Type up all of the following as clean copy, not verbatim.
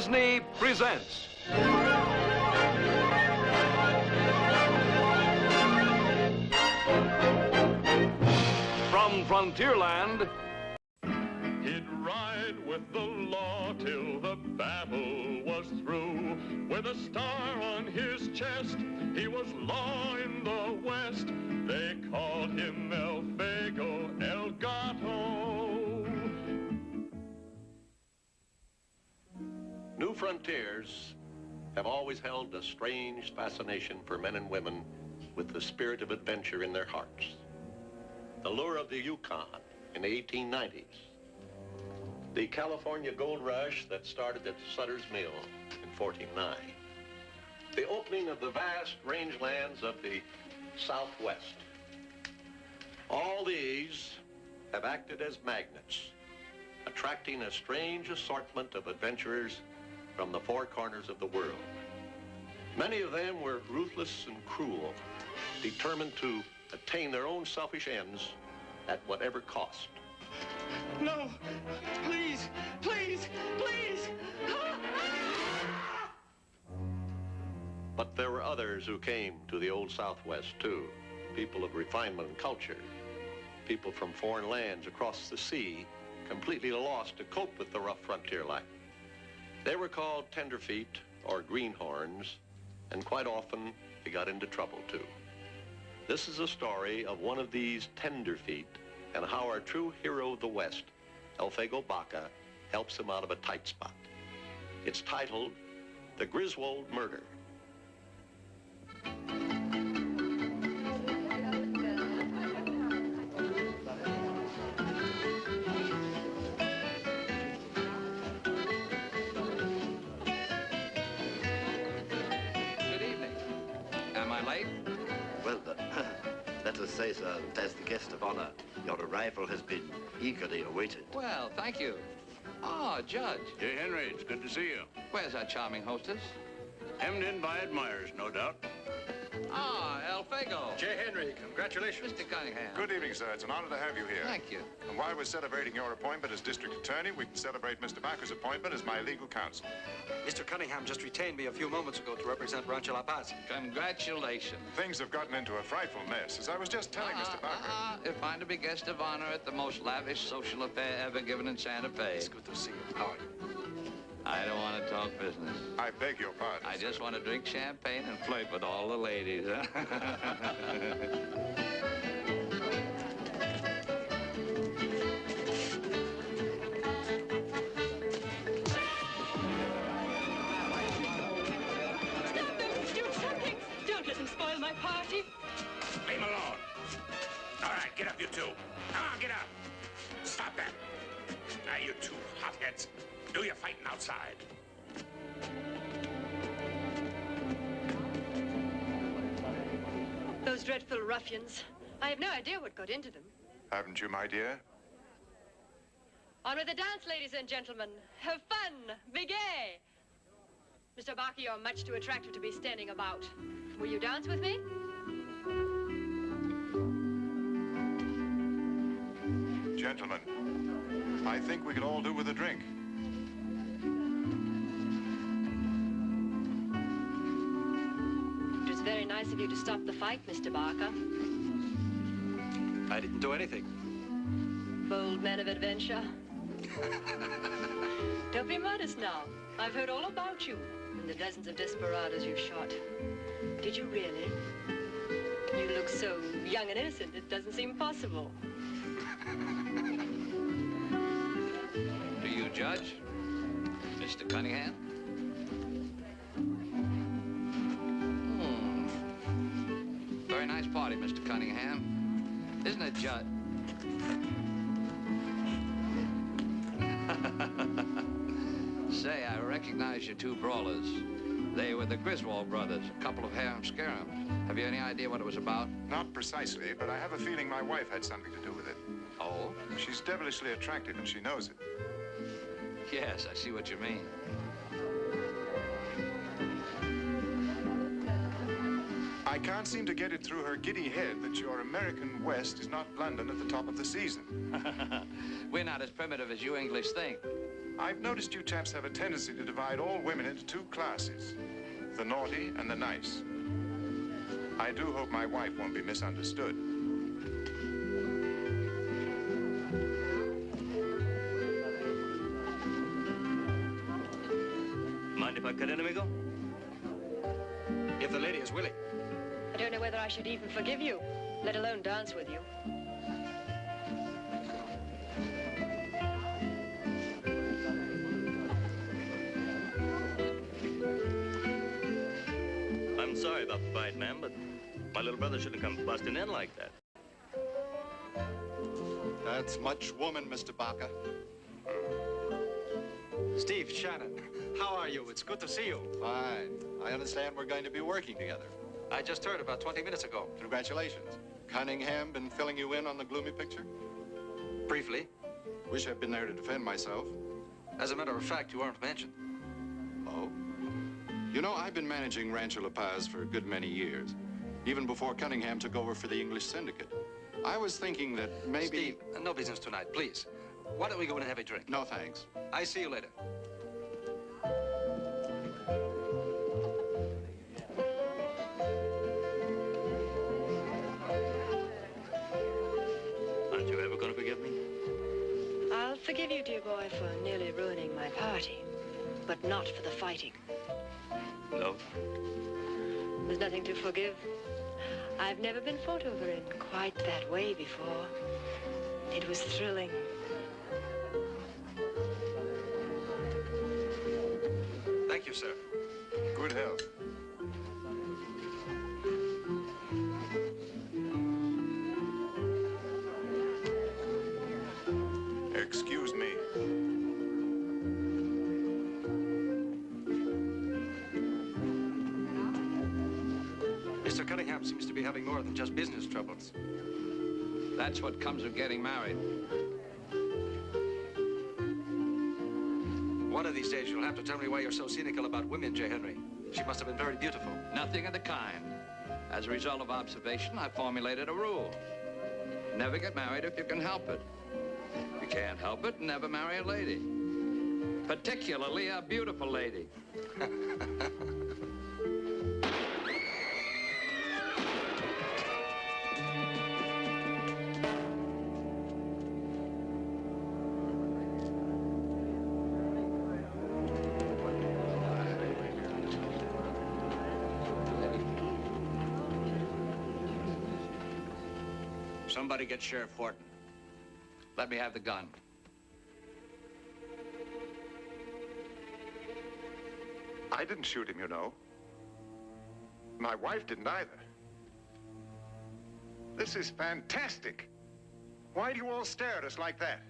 Disney presents. From Frontierland. He'd ride with the law till the battle was through. With a star on his chest, he was law in the West. They called him Elfego, El Gato. New frontiers have always held a strange fascination for men and women with the spirit of adventure in their hearts. The lure of the Yukon in the 1890s. The California gold rush that started at Sutter's Mill in 1409. The opening of the vast rangelands of the Southwest. All these have acted as magnets, attracting a strange assortment of adventurers from the four corners of the world. Many of them were ruthless and cruel, determined to attain their own selfish ends at whatever cost. No, please, please, please. But there were others who came to the old Southwest too, people of refinement and culture, people from foreign lands across the sea, completely lost to cope with the rough frontier life. They were called tenderfeet or greenhorns, and quite often they got into trouble too. This is a story of one of these tenderfeet and how our true hero of the West, Elfego Baca, helps him out of a tight spot. It's titled The Griswold Murder. Good evening. Am I late? Well, let us say, sir, that as the guest of honor, your arrival has been eagerly awaited. Well, thank you. Oh, Judge. Hey, Henry, it's good to see you. Where's our charming hostess? Hemmed in by admirers, no doubt. Ah, Elfego. J. Henry, congratulations. Mr. Cunningham. Good evening, sir. It's an honor to have you here. Thank you. And while we're celebrating your appointment as district attorney, we can celebrate Mr. Baca's appointment as my legal counsel. Mr. Cunningham just retained me a few moments ago to represent Rancho La Paz. Congratulations. Things have gotten into a frightful mess. As I was just telling Mr. Baca. If I'm to be guest of honor at the most lavish social affair ever given in Santa Fe. It's good to see you. How are you? I don't want to talk business. I beg your pardon. I just want to drink champagne and flirt with all the ladies. Huh? Don't let him spoil my party. Leave him alone. All right, get up, you two. Come on, get up. Stop that. Now, you two hotheads, do your fighting outside. Those dreadful ruffians. I have no idea what got into them. Haven't you, my dear? On with the dance, ladies and gentlemen. Have fun. Be gay. Mr. Baca, you're much too attractive to be standing about. Will you dance with me? Gentlemen, I think we could all do with a drink. It was very nice of you to stop the fight, Mr. Baca. I didn't do anything. Bold man of adventure. Don't be modest now. I've heard all about you and the dozens of desperados you've shot. Did you really? You look so young and innocent, it doesn't seem possible. Do you, Judge? Mr. Cunningham? Very nice party, Mr. Cunningham. Isn't it, Judge? Say, I recognize your two brawlers. They were the Griswold brothers, a couple of harum-scarums. Have you any idea what it was about? Not precisely, but I have a feeling my wife had something to do with it. Oh? She's devilishly attractive, and she knows it. Yes, I see what you mean. I can't seem to get it through her giddy head that your American West is not London at the top of the season. We're not as primitive as you English think. I've noticed you chaps have a tendency to divide all women into two classes, the naughty and the nice. I do hope my wife won't be misunderstood. Mind if I cut in, amigo? If the lady is willing. I don't know whether I should even forgive you, let alone dance with you. I'm sorry about the fight, ma'am, but my little brother shouldn't come busting in like that. That's much woman, Mr. Baca. Steve, Shannon, how are you? It's good to see you. Fine. I understand we're going to be working together. I just heard about 20 minutes ago. Congratulations. Cunningham been filling you in on the gloomy picture? Briefly. Wish I'd been there to defend myself. As a matter of fact, you weren't mentioned. Oh? You know, I've been managing Rancho La Paz for a good many years, even before Cunningham took over for the English syndicate. I was thinking that maybe... Steve, no business tonight, please. Why don't we go in and have a drink? No, thanks. I see you later. Aren't you ever going to forgive me? I'll forgive you, dear boy, for nearly ruining my party, but not for the fighting. No? There's nothing to forgive. I've never been fought over in quite that way before. It was thrilling. Thank you, sir. Good health. Excuse me. Mr. Cunningham seems to be having more than just business troubles. That's what comes of getting married. One of these days, you'll have to tell me why you're so cynical about women, J. Henry. She must have been very beautiful. Nothing of the kind. As a result of observation, I formulated a rule. Never get married if you can help it. If you can't help it, never marry a lady. Particularly a beautiful lady. Somebody get Sheriff Horton. Let me have the gun. I didn't shoot him, you know. My wife didn't either. This is fantastic. Why do you all stare at us like that?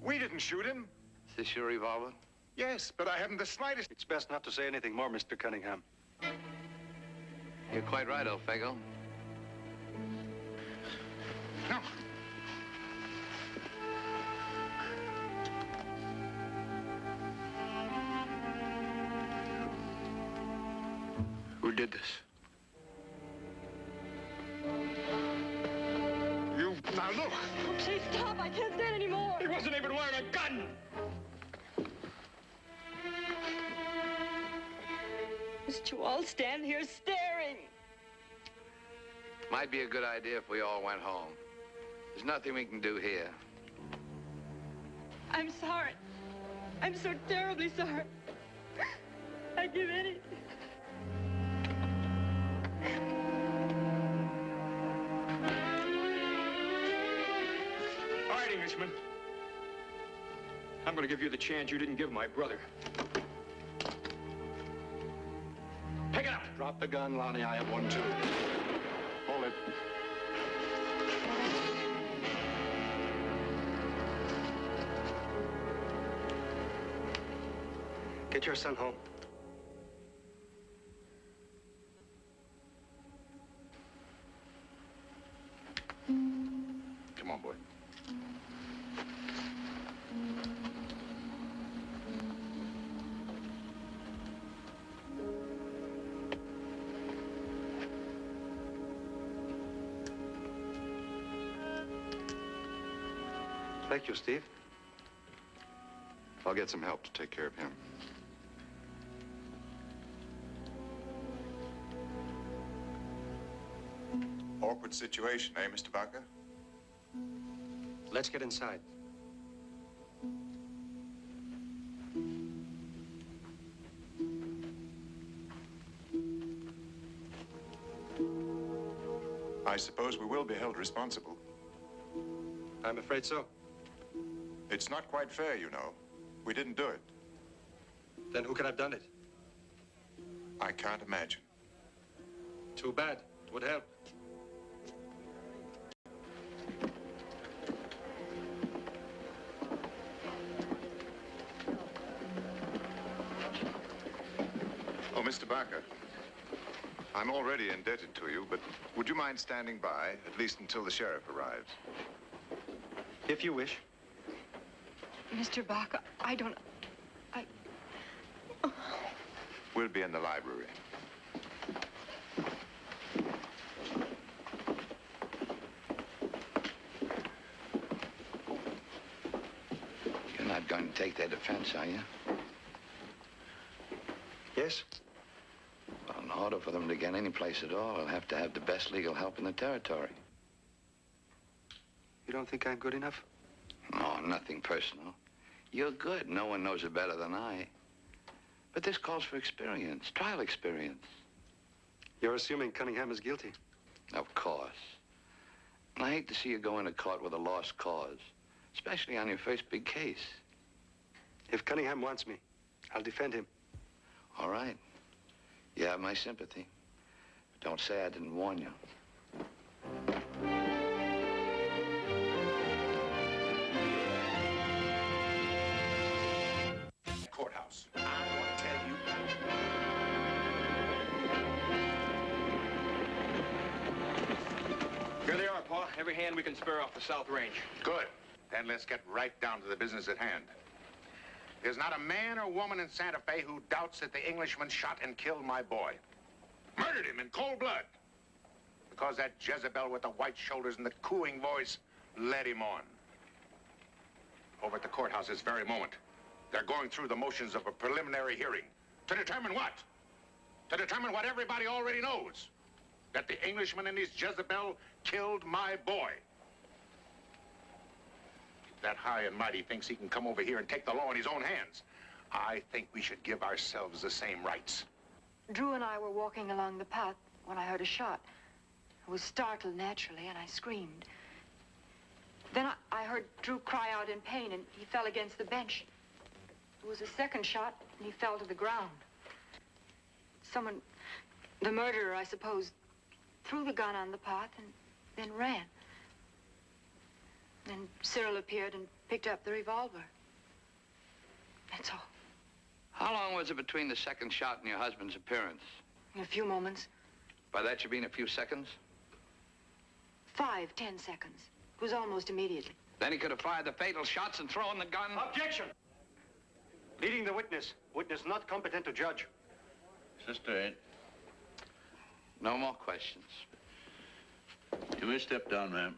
We didn't shoot him. Is this your revolver? Yes, but I haven't the slightest... It's best not to say anything more, Mr. Cunningham. You're quite right, Elfego. No. Who did this? You... Now look! Oh, please stop. I can't stand anymore. He wasn't even wearing a gun. Just to all stand here staring. Might be a good idea if we all went home. There's nothing we can do here. I'm sorry. I'm so terribly sorry. I'd give anything. All right, Englishman. I'm going to give you the chance you didn't give my brother. Pick it up. Drop the gun, Lonnie. I have one, too. Hold it. Get your son home. Come on, boy. Thank you, Steve. I'll get some help to take care of him. Awkward situation, eh, Mr. Baca? Let's get inside. I suppose we will be held responsible. I'm afraid so. It's not quite fair, you know. We didn't do it. Then who could have done it? I can't imagine. Too bad. It would help. Oh, Mr. Baca, I'm already indebted to you, but would you mind standing by, at least until the sheriff arrives? If you wish. Mr. Baca, I don't... We'll be in the library. You're not going to take their defense, are you? Yes? Well, in order for them to get any place at all, I'll have to have the best legal help in the territory. You don't think I'm good enough? No, nothing personal. You're good. No one knows it better than I. But this calls for experience, trial experience. You're assuming Cunningham is guilty. Of course. And I hate to see you go into court with a lost cause, especially on your first big case. If Cunningham wants me, I'll defend him. All right. You have my sympathy. But don't say I didn't warn you. Courthouse. I want to tell you. Here they are, Pa. Every hand we can spare off the South Range. Good. Then let's get right down to the business at hand. There's not a man or woman in Santa Fe who doubts that the Englishman shot and killed my boy. Murdered him in cold blood. Because that Jezebel with the white shoulders and the cooing voice led him on. Over at the courthouse this very moment, they're going through the motions of a preliminary hearing. To determine what? To determine what everybody already knows. That the Englishman and his Jezebel killed my boy. That high and mighty thinks he can come over here and take the law in his own hands. I think we should give ourselves the same rights. Drew and I were walking along the path when I heard a shot. I was startled naturally, and I screamed. Then I heard Drew cry out in pain, and he fell against the bench. There was a second shot, and he fell to the ground. Someone, the murderer, I suppose, threw the gun on the path and then ran. Then Cyril appeared and picked up the revolver. That's all. How long was it between the second shot and your husband's appearance? In a few moments. By that you mean a few seconds? 5, 10 seconds. It was almost immediately. Then he could have fired the fatal shots and thrown the gun? Objection! Leading the witness. Witness not competent to judge. Sister, No more questions. you may step down, ma'am.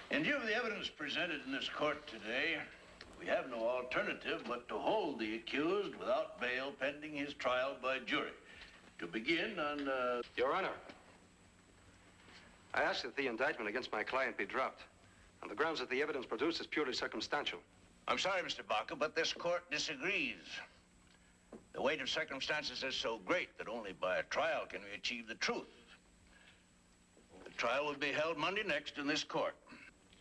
In view of the evidence presented in this court today, we have no alternative but to hold the accused without bail pending his trial by jury. To begin on, Your Honor, I ask that the indictment against my client be dropped on the grounds that the evidence produced is purely circumstantial. I'm sorry, Mr. Baca, but this court disagrees. The weight of circumstances is so great that only by a trial can we achieve the truth. The trial will be held Monday next in this court.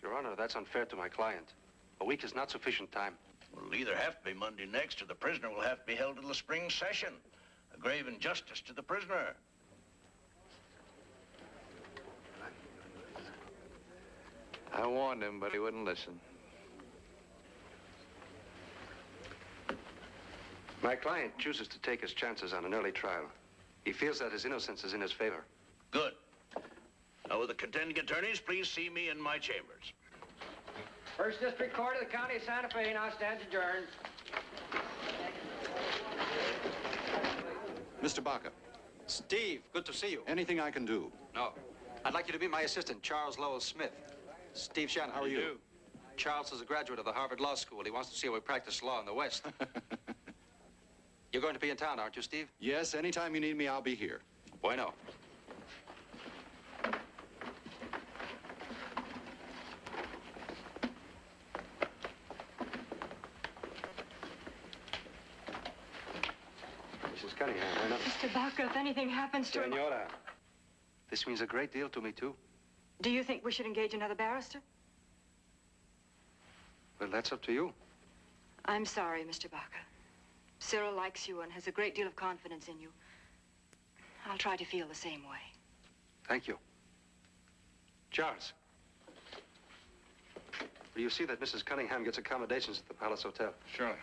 Your Honor, that's unfair to my client. A week is not sufficient time. It'll either have to be Monday next or the prisoner will have to be held to the spring session. A grave injustice to the prisoner. I warned him, but he wouldn't listen. My client chooses to take his chances on an early trial. He feels that his innocence is in his favor. Good. Now, will the contending attorneys please see me in my chambers? First District Court of the County of Santa Fe now stands adjourned. Mr. Baca. Steve, good to see you. Anything I can do? No. I'd like you to be my assistant, Charles Lowell Smith. Steve Shannon, how are you? Charles is a graduate of the Harvard Law School. He wants to see how we practice law in the West. You're going to be in town, aren't you, Steve? Yes, anytime you need me, I'll be here. Bueno. Mrs. Cunningham, why not? Mr. Baca, if anything happens to him... Senora, this means a great deal to me, too. Do you think we should engage another barrister? Well, that's up to you. I'm sorry, Mr. Baca. Cyril likes you and has a great deal of confidence in you. I'll try to feel the same way. Thank you. Charles, will you see that Mrs. Cunningham gets accommodations at the Palace Hotel? Surely.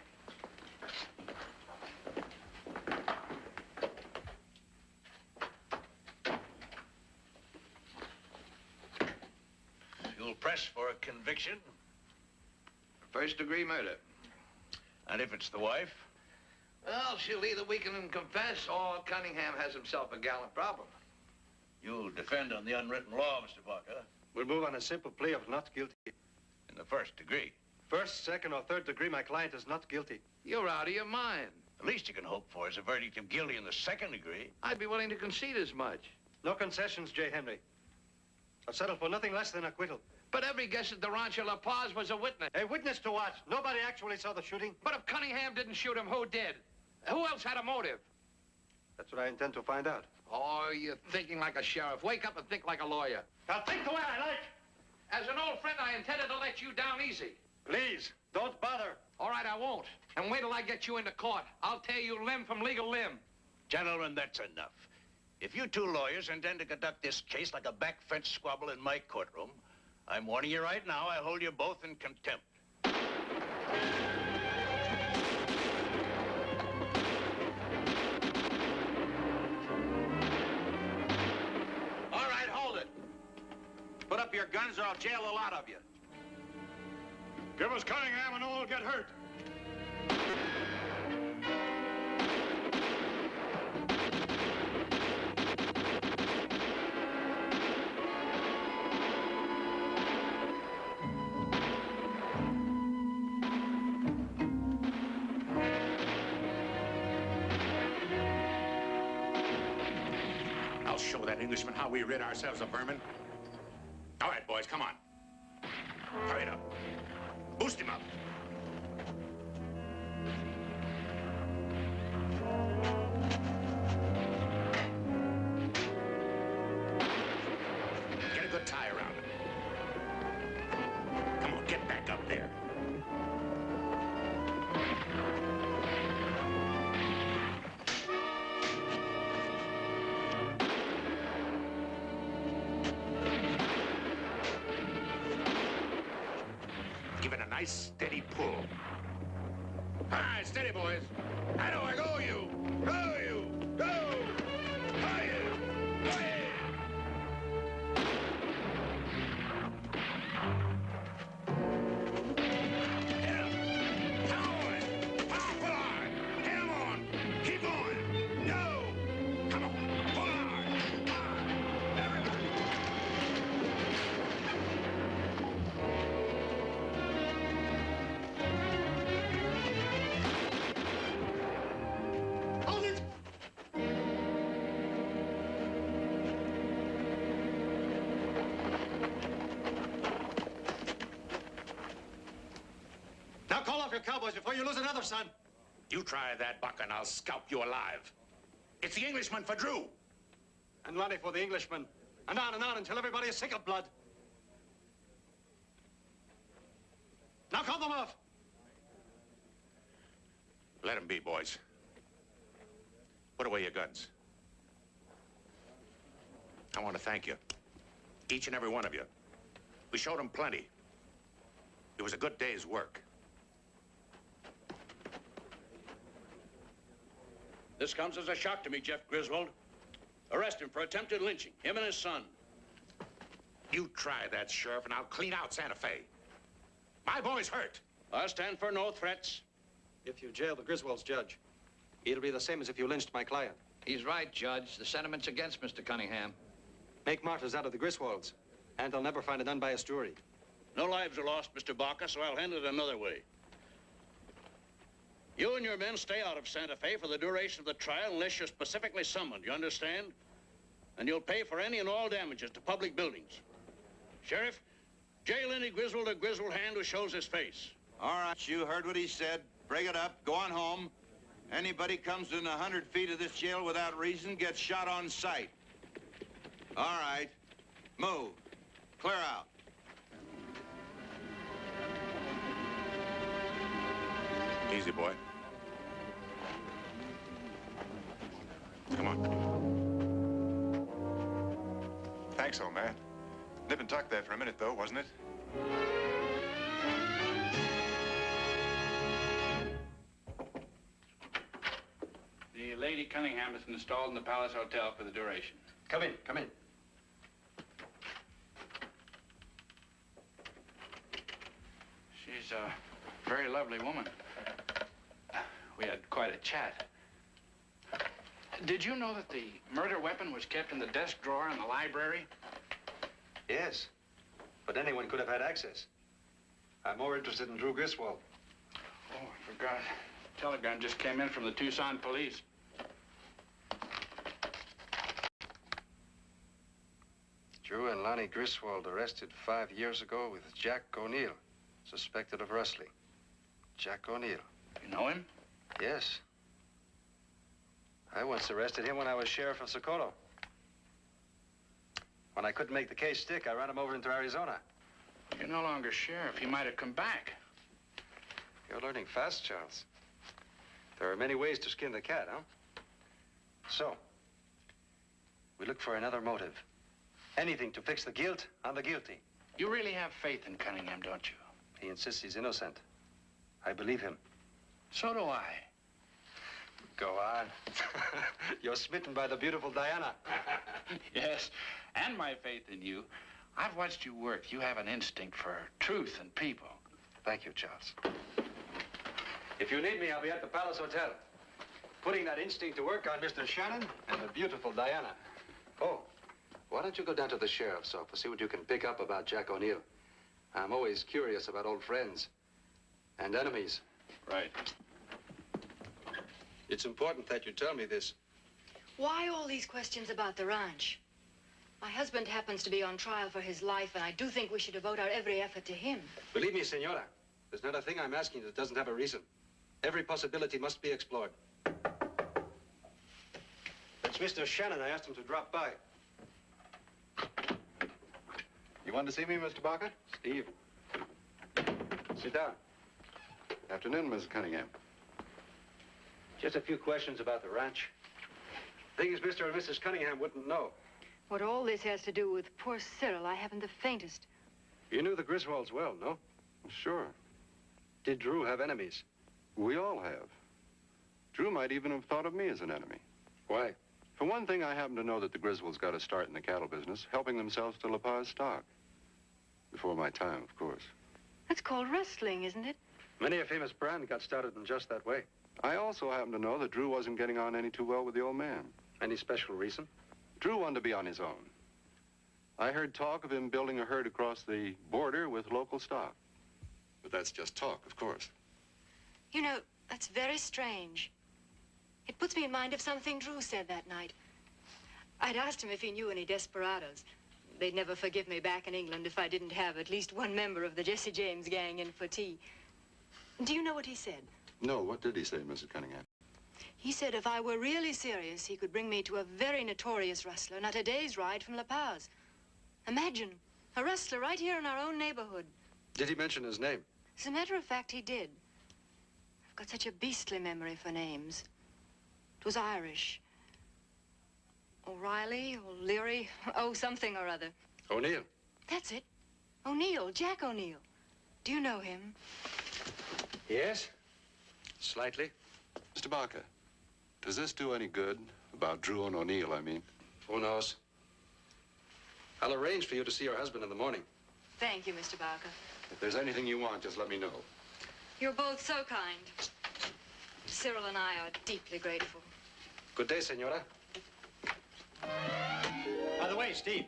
You'll press for a conviction. First-degree murder. And if it's the wife? Well, she'll either weaken and confess, or Cunningham has himself a gallant problem. You'll defend on the unwritten law, Mr. Baca. We'll move on a simple plea of not guilty. In the first degree. First, second, or third degree, my client is not guilty. You're out of your mind. The least you can hope for is a verdict of guilty in the second degree. I'd be willing to concede as much. No concessions, J. Henry. I'll settle for nothing less than acquittal. But every guess at the Rancho La Paz was a witness. A witness to what? Nobody actually saw the shooting. But if Cunningham didn't shoot him, who did? Who else had a motive? That's what I intend to find out. Oh, you're thinking like a sheriff. Wake up and think like a lawyer. I'll think the way I like. As an old friend, I intended to let you down easy. Please, don't bother. All right, I won't. And wait till I get you into court. I'll tear you limb from legal limb. Gentlemen, that's enough. If you two lawyers intend to conduct this case like a back fence squabble in my courtroom, I'm warning you right now, I'll hold you both in contempt. All right, hold it. Put up your guns or I'll jail a lot of you. Give us Cunningham and all get hurt. I'll show that Englishman how we rid ourselves of vermin. All right, boys, come on. Hurry it up. Boost him up. Get a good tie around him. Come on, get back up there. Give it a nice, steady pull. All right, steady, boys. I know I go, you. Go, you. Go. Hiya. Hiya. Hit him. Come on. Pull hard. Hit him on. Keep going. Go. Come on. Pull hard. Hard. Everybody. Hold it! Now call off your cowboys before you lose another son. You try that, Buck, and I'll scalp you alive. It's the Englishman for Drew. And Lonnie for the Englishman. And on until everybody is sick of blood. Now call them off. Let him be, boys. Put away your guns. I want to thank you. Each and every one of you. We showed them plenty. It was a good day's work. This comes as a shock to me, Jeff Griswold. Arrest him for attempted lynching, him and his son. You try that, Sheriff, and I'll clean out Santa Fe. My boy's hurt. I stand for no threats. If you jail the Griswolds, Judge, it'll be the same as if you lynched my client. He's right, Judge. The sentiment's against Mr. Cunningham. Make martyrs out of the Griswolds, and they'll never find an unbiased jury. No lives are lost, Mr. Baca, so I'll handle it another way. You and your men stay out of Santa Fe for the duration of the trial unless you're specifically summoned, you understand? And you'll pay for any and all damages to public buildings. Sheriff, jail any Griswold or Griswold hand who shows his face. All right, you heard what he said. Break it up. Go on home. Anybody comes within 100 feet of this jail without reason gets shot on sight. All right. Move. Clear out. Easy, boy. Come on. Thanks, old man. Nip and tuck there for a minute, though, wasn't it? The Lady Cunningham is installed in the Palace Hotel for the duration. Come in, come in. She's a very lovely woman. We had quite a chat. Did you know that the murder weapon was kept in the desk drawer in the library? Yes, but anyone could have had access. I'm more interested in Drew Griswold. Oh, I forgot. A telegram just came in from the Tucson police. Drew and Lonnie Griswold arrested 5 years ago with Jack O'Neill, suspected of rustling. Jack O'Neill. You know him? Yes. I once arrested him when I was sheriff of Socorro. When I couldn't make the case stick, I ran him over into Arizona. You're no longer sheriff. He might have come back. You're learning fast, Charles. There are many ways to skin the cat, huh? So, we look for another motive. Anything to fix the guilt on the guilty. You really have faith in Cunningham, don't you? He insists he's innocent. I believe him. So do I. Go on. You're smitten by the beautiful Diana. Yes, and my faith in you. I've watched you work. You have an instinct for truth and people. Thank you, Charles. If you need me, I'll be at the Palace Hotel. Putting that instinct to work on Mr. Shannon and the beautiful Diana. Oh, why don't you go down to the sheriff's office, see what you can pick up about Jack O'Neill. I'm always curious about old friends and enemies. Right. It's important that you tell me this. Why all these questions about the ranch? My husband happens to be on trial for his life, and I do think we should devote our every effort to him. Believe me, Senora, there's not a thing I'm asking that doesn't have a reason. Every possibility must be explored. That's Mr. Shannon. I asked him to drop by. You wanted to see me, Mr. Baca? Steve. Sit down. Afternoon, Mrs. Cunningham. Just a few questions about the ranch. Things Mr. and Mrs. Cunningham wouldn't know. What all this has to do with poor Cyril, I haven't the faintest. You knew the Griswolds well, no? Sure. Did Drew have enemies? We all have. Drew might even have thought of me as an enemy. Why? For one thing, I happen to know that the Griswolds got a start in the cattle business, helping themselves to La Paz stock. Before my time, of course. That's called rustling, isn't it? Many a famous brand got started in just that way. I also happen to know that Drew wasn't getting on any too well with the old man. Any special reason? Drew wanted to be on his own. I heard talk of him building a herd across the border with local stock. But that's just talk, of course. You know, that's very strange. It puts me in mind of something Drew said that night. I'd asked him if he knew any desperados. They'd never forgive me back in England if I didn't have at least one member of the Jesse James gang in for tea. Do you know what he said? No, what did he say, Mrs. Cunningham? He said if I were really serious, he could bring me to a very notorious rustler, not a day's ride from La Paz. Imagine, a rustler right here in our own neighborhood. Did he mention his name? As a matter of fact, he did. I've got such a beastly memory for names. It was Irish. O'Reilly, O'Leary, oh, something or other. O'Neill. That's it. O'Neill, Jack O'Neill. Do you know him? Yes, slightly. Mr. Baca, does this do any good? About Drew and O'Neill, I mean. Who knows? I'll arrange for you to see your husband in the morning. Thank you, Mr. Baca. If there's anything you want, just let me know. You're both so kind. Cyril and I are deeply grateful. Good day, Senora. By the way, Steve.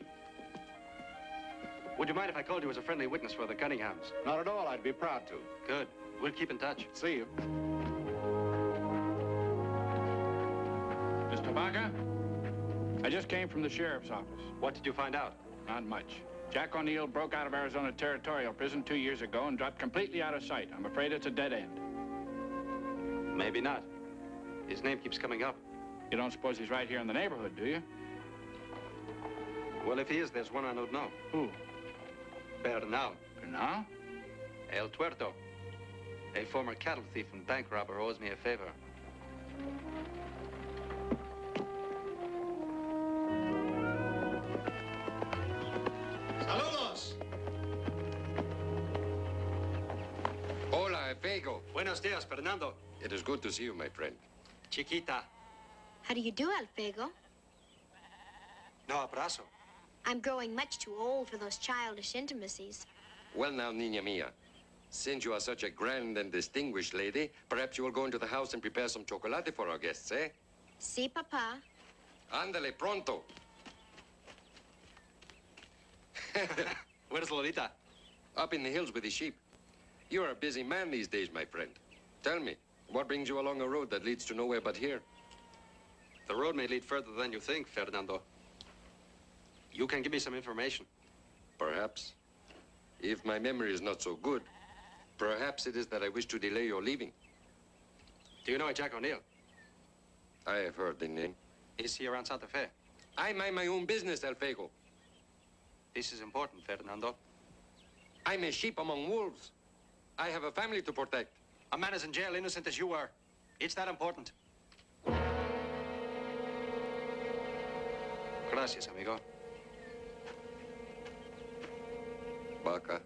Would you mind if I called you as a friendly witness for the Cunninghams? Not at all. I'd be proud to. Good. We'll keep in touch. See you. Mr. Baca, I just came from the sheriff's office. What did you find out? Not much. Jack O'Neill broke out of Arizona Territorial Prison 2 years ago and dropped completely out of sight. I'm afraid it's a dead end. Maybe not. His name keeps coming up. You don't suppose he's right here in the neighborhood, do you? Well, if he is, there's one I don't know. Who? Bernal. Bernal? El Tuerto. A former cattle thief and bank robber owes me a favor. Saludos. Hola, Elfego. Buenos dias, Fernando. It is good to see you, my friend. Chiquita. How do you do, Elfego? No abrazo. I'm growing much too old for those childish intimacies. Well now, niña mia, since you are such a grand and distinguished lady, perhaps you will go into the house and prepare some chocolate for our guests, eh? Si, Papa. Ándale, pronto. Where's Lolita? Up in the hills with the sheep. You're a busy man these days, my friend. Tell me, what brings you along a road that leads to nowhere but here? The road may lead further than you think, Fernando. You can give me some information. Perhaps. If my memory is not so good, perhaps it is that I wish to delay your leaving. Do you know a Jack O'Neill? I have heard the name. Is he around Santa Fe? I mind my own business, Elfego. This is important, Fernando. I'm a sheep among wolves. I have a family to protect. A man is in jail, innocent as you are. It's that important. Gracias, amigo. Baca.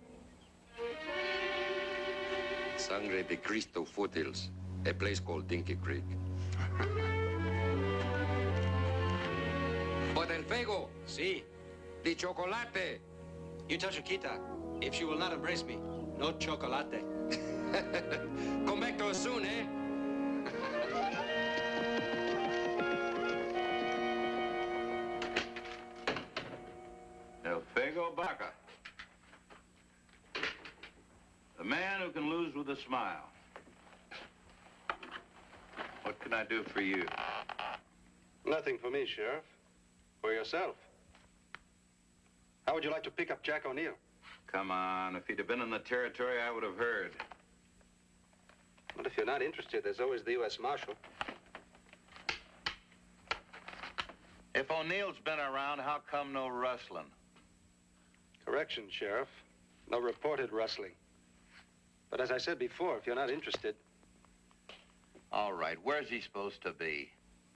Sangre de Cristo foothills, a place called Dinky Creek. But Elfego. Si. The chocolate. You tell Chiquita, if she will not embrace me, no chocolate. Come back to us soon, eh? Elfego Baca. The man who can lose with a smile. What can I do for you? Nothing for me, Sheriff. For yourself. How would you like to pick up Jack O'Neill? Come on, if he'd have been in the territory, I would have heard. Well, if you're not interested, there's always the U.S. Marshal. If O'Neill's been around, how come no rustling? Correction, Sheriff. No reported rustling. But as I said before, if you're not interested... All right, where's he supposed to be?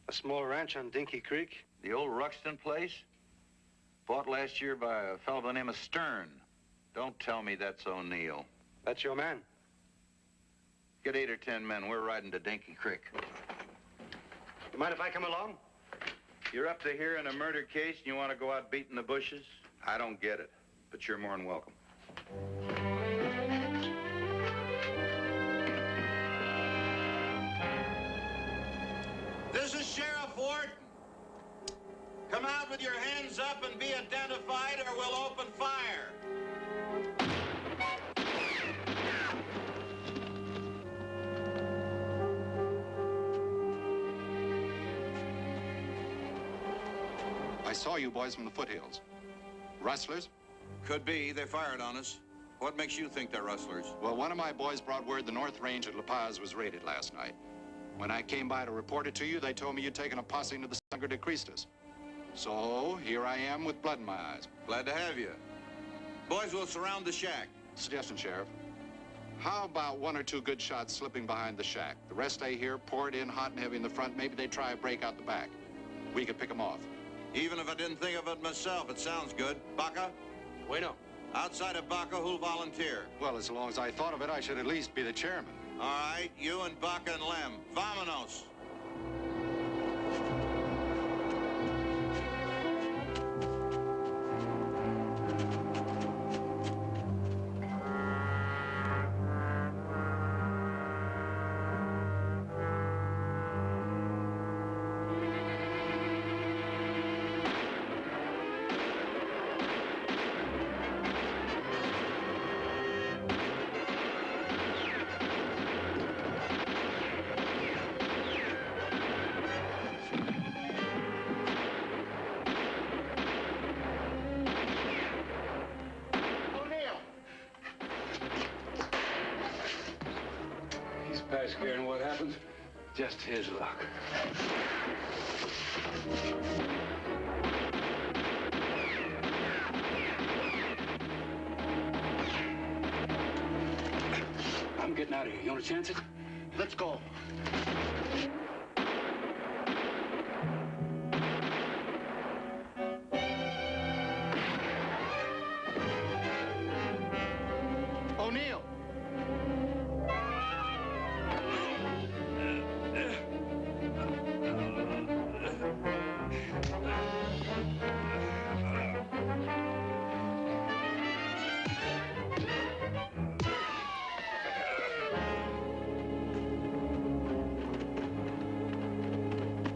A small ranch on Dinky Creek. The old Ruxton place? Bought last year by a fellow by the name of Stern. Don't tell me that's O'Neill. That's your man. Get 8 or 10 men. We're riding to Dinky Creek. You mind if I come along? You're up to here in a murder case and you want to go out beating the bushes? I don't get it, but you're more than welcome. This is Sheriff Ward. Come out with your hands up and be identified or we'll open fire. I saw you boys from the foothills. Rustlers? Could be. They fired on us. What makes you think they're rustlers? Well, one of my boys brought word the North Range at La Paz was raided last night. When I came by to report it to you, they told me you'd taken a posse to the Sangre de Cristos. So, here I am with blood in my eyes. Glad to have you. Boys, we'll surround the shack. Suggestion, Sheriff. How about 1 or 2 good shots slipping behind the shack? The rest stay here, pour it in hot and heavy in the front. Maybe they try a break out the back. We could pick them off. Even if I didn't think of it myself, it sounds good. Baca? Bueno. Outside of Baca, who'll volunteer? Well, as long as I thought of it, I should at least be the chairman. All right, you and Baca and Lem. Vamonos. risk hearing what happens. Just his luck. I'm getting out of here. You want to chance it? Let's go. O'Neill.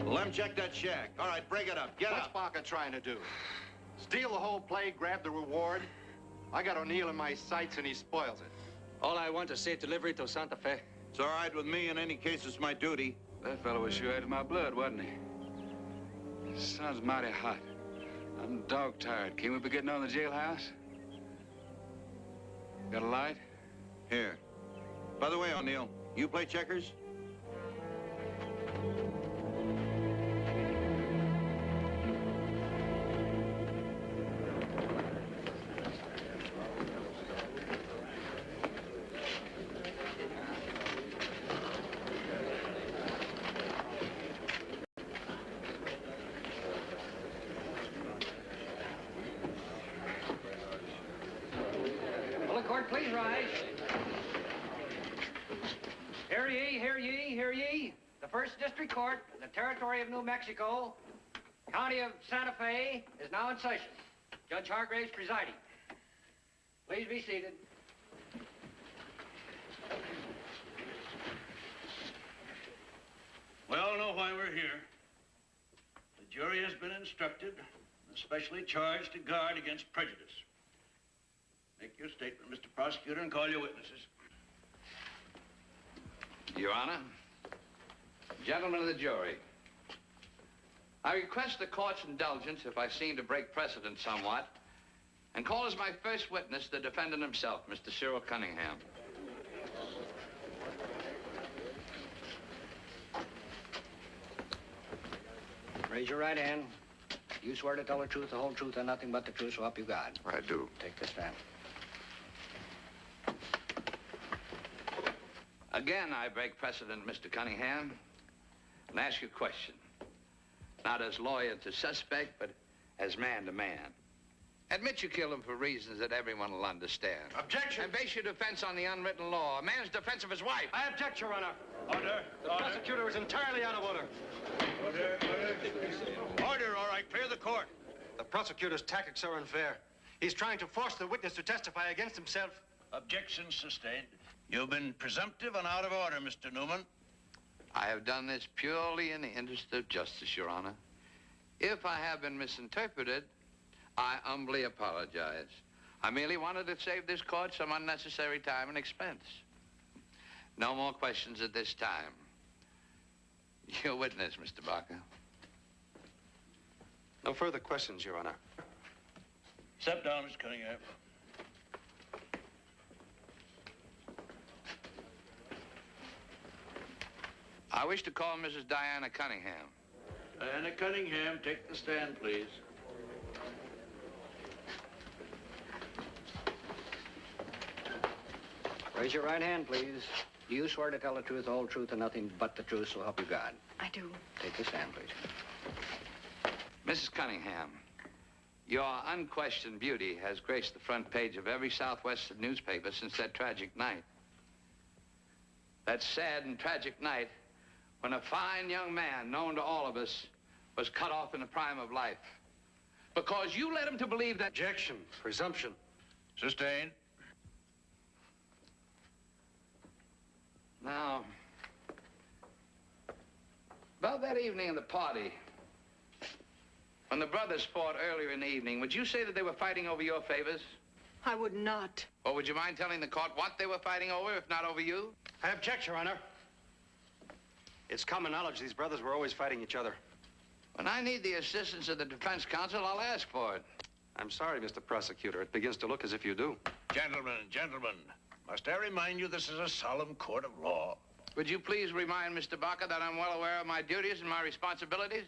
Let him check that shack. All right, break it up. Get What's up. Baca trying to do? Steal the whole play, grab the reward? I got O'Neill in my sights and he spoils it. All I want is safe delivery to Santa Fe. It's all right with me. In any case, it's my duty. That fellow was sure out my blood, wasn't he? Sun's mighty hot. I'm dog-tired. Can't we be getting on the jailhouse? Got a light? Here. By the way, O'Neill, you play checkers? Will the court please rise? Hear ye, hear ye, hear ye. The First District Court, in the territory of New Mexico, county of Santa Fe, is now in session. Judge Hargraves presiding. Please be seated. We all know why we're here. The jury has been instructed, especially charged to guard against prejudice. Make your statement, Mr. Prosecutor, and call your witnesses. Your Honor, gentlemen of the jury, I request the court's indulgence if I seem to break precedent somewhat and call as my first witness the defendant himself, Mr. Cyril Cunningham. Raise your right hand. You swear to tell the truth, the whole truth, and nothing but the truth, so help you God. I do. Take the stand. Again, I break precedent, Mr. Cunningham, and ask you a question. Not as lawyer to suspect, but as man to man. Admit you killed him for reasons that everyone will understand. Objection! And base your defense on the unwritten law, a man's defense of his wife. I object, Your Honor. Order. The prosecutor is entirely out of order. Order, all right. Clear the court. The prosecutor's tactics are unfair. He's trying to force the witness to testify against himself. Objection sustained. You've been presumptive and out of order, Mr. Newman. I have done this purely in the interest of justice, Your Honor. If I have been misinterpreted, I humbly apologize. I merely wanted to save this court some unnecessary time and expense. No more questions at this time. Your witness, Mr. Baca. No further questions, Your Honor. Step down, Mr. Cunningham. I wish to call Mrs. Diana Cunningham. Diana Cunningham, take the stand, please. Raise your right hand, please. Do you swear to tell the truth, the whole truth, and nothing but the truth, so help you God? I do. Take the stand, please. Mrs. Cunningham, your unquestioned beauty has graced the front page of every Southwestern newspaper since that tragic night. That sad and tragic night when a fine young man, known to all of us, was cut off in the prime of life. Because you led him to believe that... Objection. Presumption. Sustained. Now, about that evening in the party, when the brothers fought earlier in the evening, would you say that they were fighting over your favors? I would not. Or would you mind telling the court what they were fighting over, if not over you? I object, Your Honor. It's common knowledge these brothers were always fighting each other. When I need the assistance of the defense counsel, I'll ask for it. I'm sorry, Mr. Prosecutor. It begins to look as if you do. Gentlemen, must I remind you this is a solemn court of law? Would you please remind Mr. Baca that I'm well aware of my duties and my responsibilities?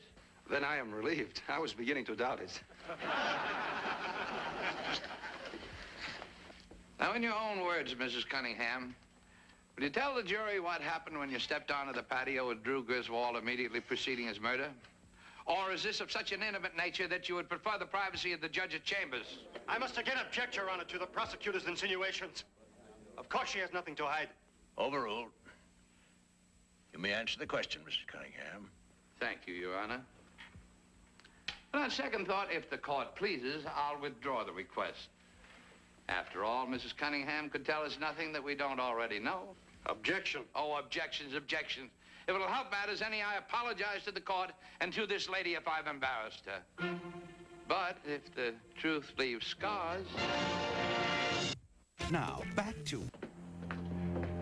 Then I am relieved. I was beginning to doubt it. Now, in your own words, Mrs. Cunningham, will you tell the jury what happened when you stepped onto the patio with Drew Griswold immediately preceding his murder? Or is this of such an intimate nature that you would prefer the privacy of the judge's chambers? I must again object, Your Honor, to the prosecutor's insinuations. Of course she has nothing to hide. Overruled. You may answer the question, Mr. Cunningham. Thank you, Your Honor. But on second thought, if the court pleases, I'll withdraw the request. After all, Mrs. Cunningham could tell us nothing that we don't already know. Objection. Oh, objections, objections. If it'll help matters any, I apologize to the court and to this lady if I've embarrassed her. But if the truth leaves scars... Now, back to...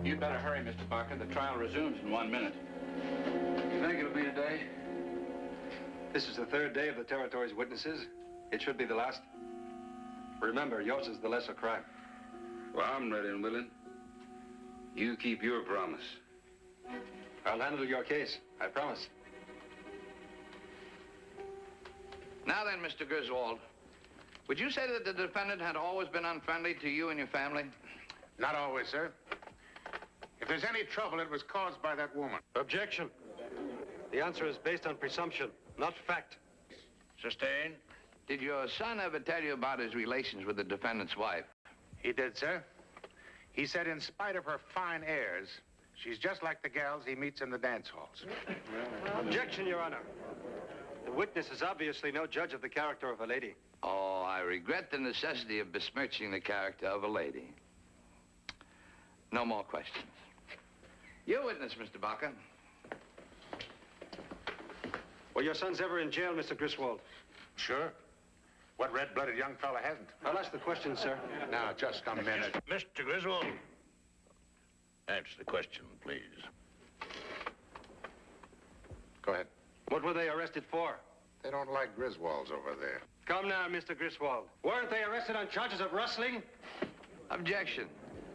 You'd better hurry, Mr. Baca. The trial resumes in 1 minute. You think it'll be today? This is the third day of the territory's witnesses. It should be the last. Remember, yours is the lesser crime. Well, I'm ready and willing. You keep your promise. I'll handle your case. I promise. Now then, Mr. Griswold, would you say that the defendant had always been unfriendly to you and your family? Not always, sir. If there's any trouble, it was caused by that woman. Objection. The answer is based on presumption, not fact. Sustained. Did your son ever tell you about his relations with the defendant's wife? He did, sir. He said in spite of her fine airs, she's just like the gals he meets in the dance halls. Objection, Your Honor. The witness is obviously no judge of the character of a lady. Oh, I regret the necessity of besmirching the character of a lady. No more questions. Your witness, Mr. Baca. Were your sons ever in jail, Mr. Griswold? Sure. What red-blooded young fella hasn't? I'll ask the question, sir. Now, just a minute. Mr. Griswold. Answer the question, please. Go ahead. What were they arrested for? They don't like Griswolds over there. Come now, Mr. Griswold. Weren't they arrested on charges of rustling? Objection.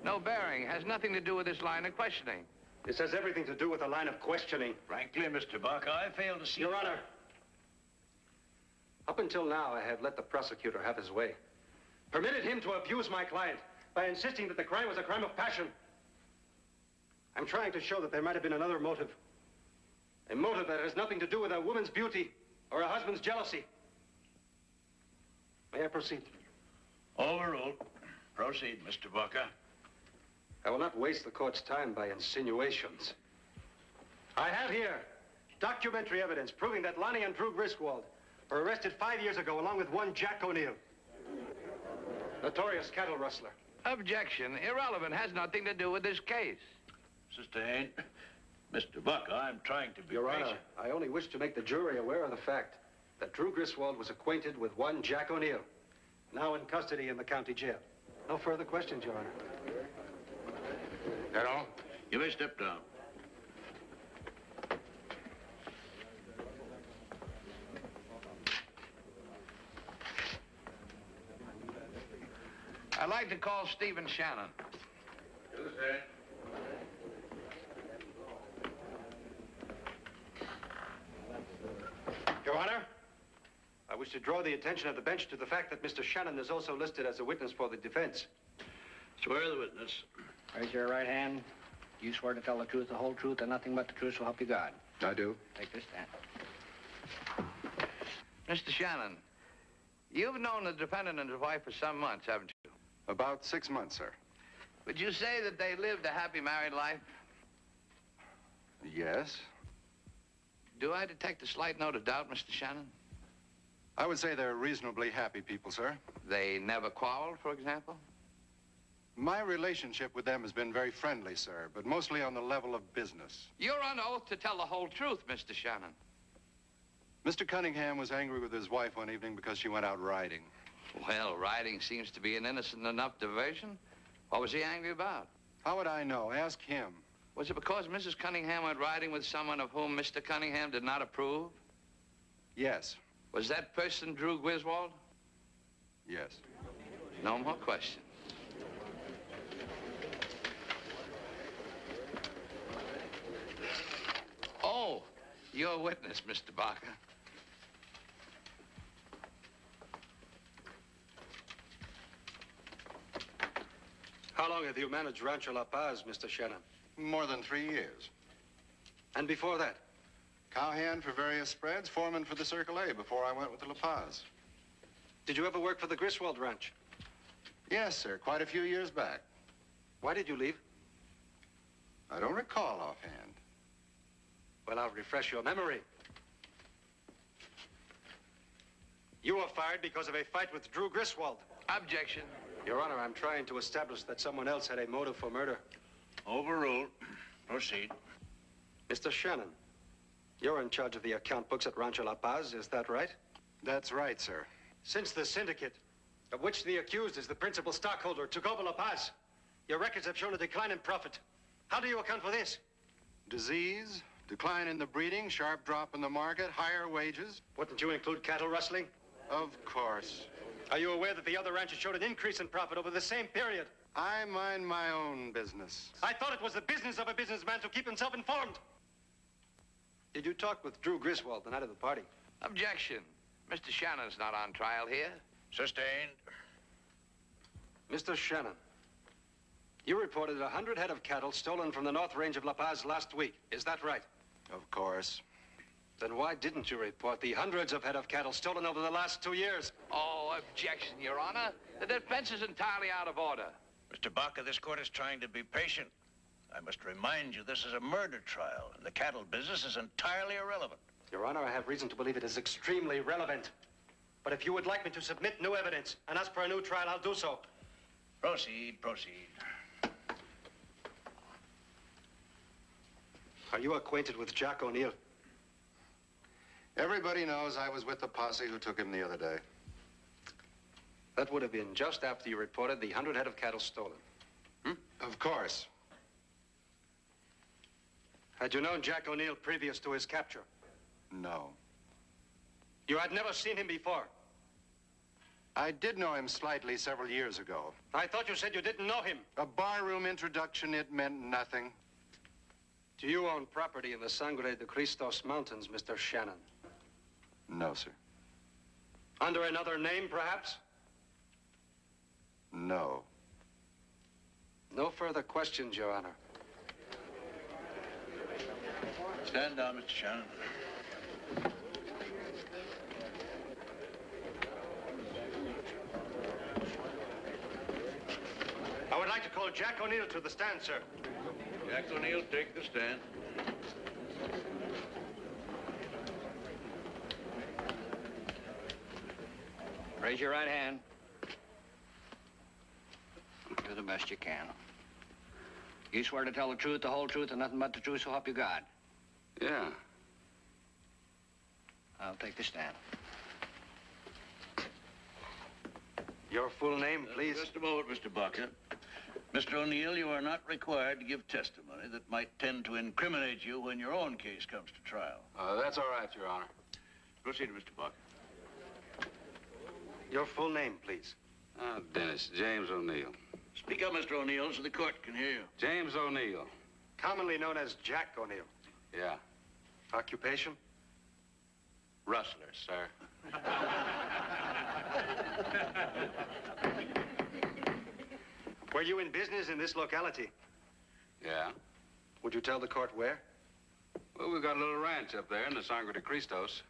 No bearing. Has nothing to do with this line of questioning. This has everything to do with the line of questioning. Frankly, Mr. Baca, I fail to see... Your Honor. Up until now, I have let the prosecutor have his way. Permitted him to abuse my client by insisting that the crime was a crime of passion. I'm trying to show that there might have been another motive. A motive that has nothing to do with a woman's beauty or a husband's jealousy. May I proceed? Overruled. Proceed, Mr. Baca. I will not waste the court's time by insinuations. I have here documentary evidence proving that Lonnie and Drew Griswold were arrested 5 years ago along with one Jack O'Neill, notorious cattle rustler. Objection. Irrelevant. Has nothing to do with this case. Sustained. Mr. Baca, I'm trying to be Your patient. Honor, I only wish to make the jury aware of the fact that Drew Griswold was acquainted with one Jack O'Neill, now in custody in the county jail. No further questions, Your Honor. That all? You may step down. I'd like to call Stephen Shannon. Your Honor, I wish to draw the attention of the bench to the fact that Mr. Shannon is also listed as a witness for the defense. Swear the witness. Raise your right hand. You swear to tell the truth, the whole truth, and nothing but the truth, so help you God. I do. Take this stand. Mr. Shannon, you've known the defendant and his wife for some months, haven't you? About 6 months, sir. Would you say that they lived a happy married life? Yes. Do I detect a slight note of doubt, Mr. Shannon? I would say they're reasonably happy people, sir. They never quarreled, for example? My relationship with them has been very friendly, sir, but mostly on the level of business. You're on oath to tell the whole truth, Mr. Shannon. Mr. Cunningham was angry with his wife one evening because she went out riding. Well, riding seems to be an innocent enough diversion. What was he angry about? How would I know? Ask him. Was it because Mrs. Cunningham went riding with someone of whom Mr. Cunningham did not approve? Yes. Was that person Drew Griswold? Yes. No more questions. Your witness, Mr. Baca. How long have you managed Rancho La Paz, Mr. Shannon? More than 3 years. And before that? Cowhand for various spreads, foreman for the Circle A before I went with the La Paz. Did you ever work for the Griswold Ranch? Yes, sir, quite a few years back. Why did you leave? I don't recall offhand. Well, I'll refresh your memory. You were fired because of a fight with Drew Griswold. Objection. Your Honor, I'm trying to establish that someone else had a motive for murder. Overruled. Proceed. Mr. Shannon, you're in charge of the account books at Rancho La Paz, is that right? That's right, sir. Since the syndicate, of which the accused is the principal stockholder, took over La Paz, your records have shown a decline in profit. How do you account for this? Disease, decline in the breeding, sharp drop in the market, higher wages. Wouldn't you include cattle rustling? Of course. Are you aware that the other ranches showed an increase in profit over the same period? I mind my own business. I thought it was the business of a businessman to keep himself informed. Did you talk with Drew Griswold the night of the party? Objection. Mr. Shannon's not on trial here. Sustained. Mr. Shannon, you reported 100 head of cattle stolen from the North Range of La Paz last week. Is that right? Of course. Then why didn't you report the hundreds of head of cattle stolen over the last 2 years? Oh, objection, Your Honor. The defense is entirely out of order. Mr. Baca, this court is trying to be patient. I must remind you this is a murder trial, and the cattle business is entirely irrelevant. Your Honor, I have reason to believe it is extremely relevant. But if you would like me to submit new evidence and ask for a new trial, I'll do so. Proceed, proceed. Are you acquainted with Jack O'Neill? Everybody knows I was with the posse who took him the other day. That would have been just after you reported the 100 head of cattle stolen. Of course. Had you known Jack O'Neill previous to his capture? No. You had never seen him before? I did know him slightly several years ago. I thought you said you didn't know him. A barroom introduction, it meant nothing. Do you own property in the Sangre de Cristos Mountains, Mr. Shannon? No, sir. Under another name, perhaps? No. No further questions, Your Honor. Stand down, Mr. Shannon. I would like to call Jack O'Neill to the stand, sir. Jack O'Neill, take the stand. Raise your right hand. Do the best you can. You swear to tell the truth, the whole truth, and nothing but the truth, so help you God. Yeah. I'll take the stand. Your full name, please. Just a moment, Mr. Baca. Mr. O'Neill, you are not required to give testimony that might tend to incriminate you when your own case comes to trial. That's all right, Your Honor. Proceed, Mr. Baca. Your full name, please. Dennis, James O'Neill. Speak up, Mr. O'Neill, so the court can hear you. James O'Neill. Commonly known as Jack O'Neill. Yeah. Occupation? Rustler, sir. Were you in business in this locality? Yeah. Would you tell the court where? Well, we've got a little ranch up there in the Sangre de Cristos.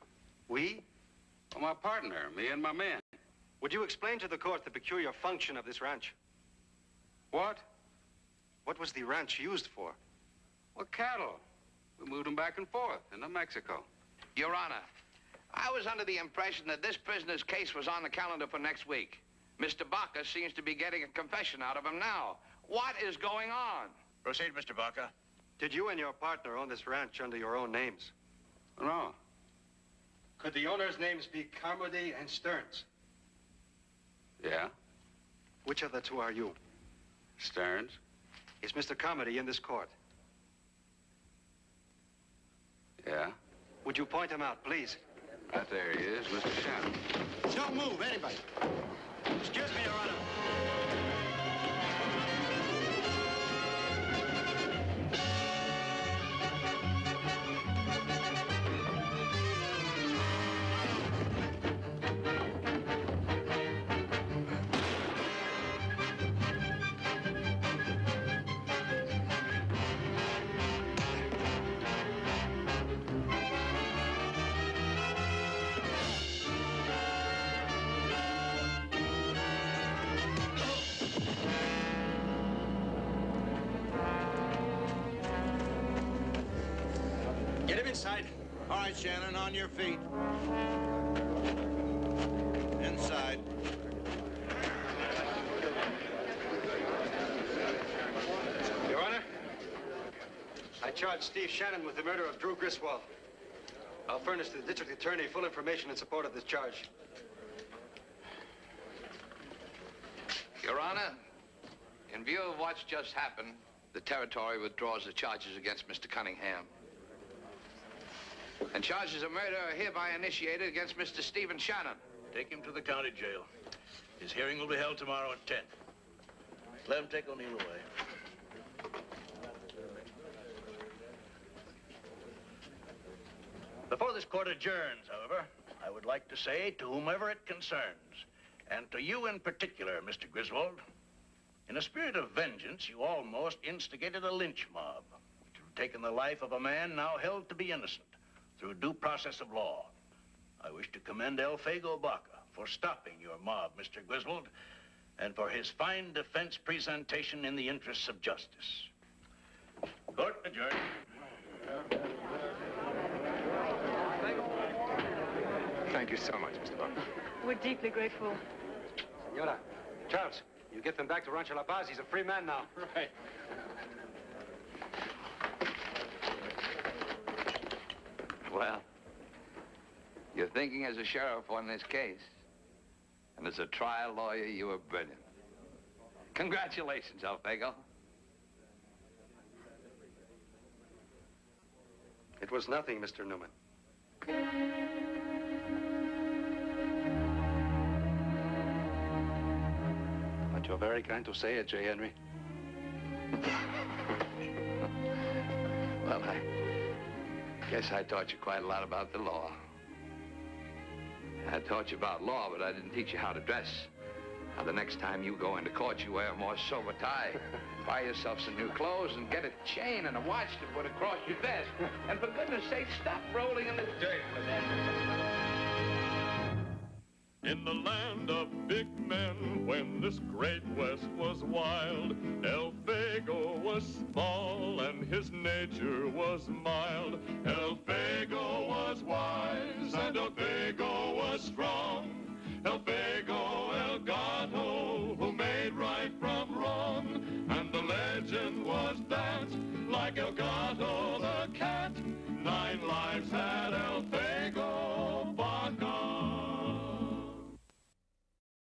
We? Well, my partner, me and my men. Would you explain to the court the peculiar function of this ranch? What? What was the ranch used for? Well, cattle. We moved them back and forth into Mexico. Your Honor, I was under the impression that this prisoner's case was on the calendar for next week. Mr. Baca seems to be getting a confession out of him now. What is going on? Proceed, Mr. Baca. Did you and your partner own this ranch under your own names? No. Could the owners' names be Carmody and Stearns? Yeah. Which of the two are you? Stearns. Is Mr. Carmody in this court? Yeah. Would you point him out, please? Right there he is, Mr. Shannon. Don't move, anybody. Excuse me, Your Honor. Get him inside. All right, Shannon, on your feet. Inside. Your Honor, I charge Steve Shannon with the murder of Drew Griswold. I'll furnish the district attorney full information in support of this charge. Your Honor, in view of what's just happened, the territory withdraws the charges against Mr. Cunningham. And charges of murder are hereby initiated against Mr. Stephen Shannon. Take him to the county jail. His hearing will be held tomorrow at 10. Let him take O'Neill away. Before this court adjourns, however, I would like to say to whomever it concerns, and to you in particular, Mr. Griswold, in a spirit of vengeance, you almost instigated a lynch mob to have taken the life of a man now held to be innocent through due process of law. I wish to commend Elfego Baca for stopping your mob, Mr. Griswold, and for his fine defense presentation in the interests of justice. Court adjourned. Thank you so much, Mr. Baca. We're deeply grateful. Senora, Charles, you get them back to Rancho La Paz. He's a free man now. Right. Well, you're thinking as a sheriff on this case. And as a trial lawyer, you were brilliant. Congratulations, Elfego. It was nothing, Mr. Newman. But you're very kind to say it, J. Henry. Well, I guess I taught you quite a lot about the law. I taught you about law, but I didn't teach you how to dress. Now, the next time you go into court, you wear a more sober tie. Buy yourself some new clothes and get a chain and a watch to put across your desk. And for goodness sake, stop rolling in the dirt with that. In the land of big men, when this great West was wild, Elfego was small and his nature was mild. Elfego was wise and Elfego was strong. Elfego El Gato, who made right from wrong. And the legend was that, like El Gato,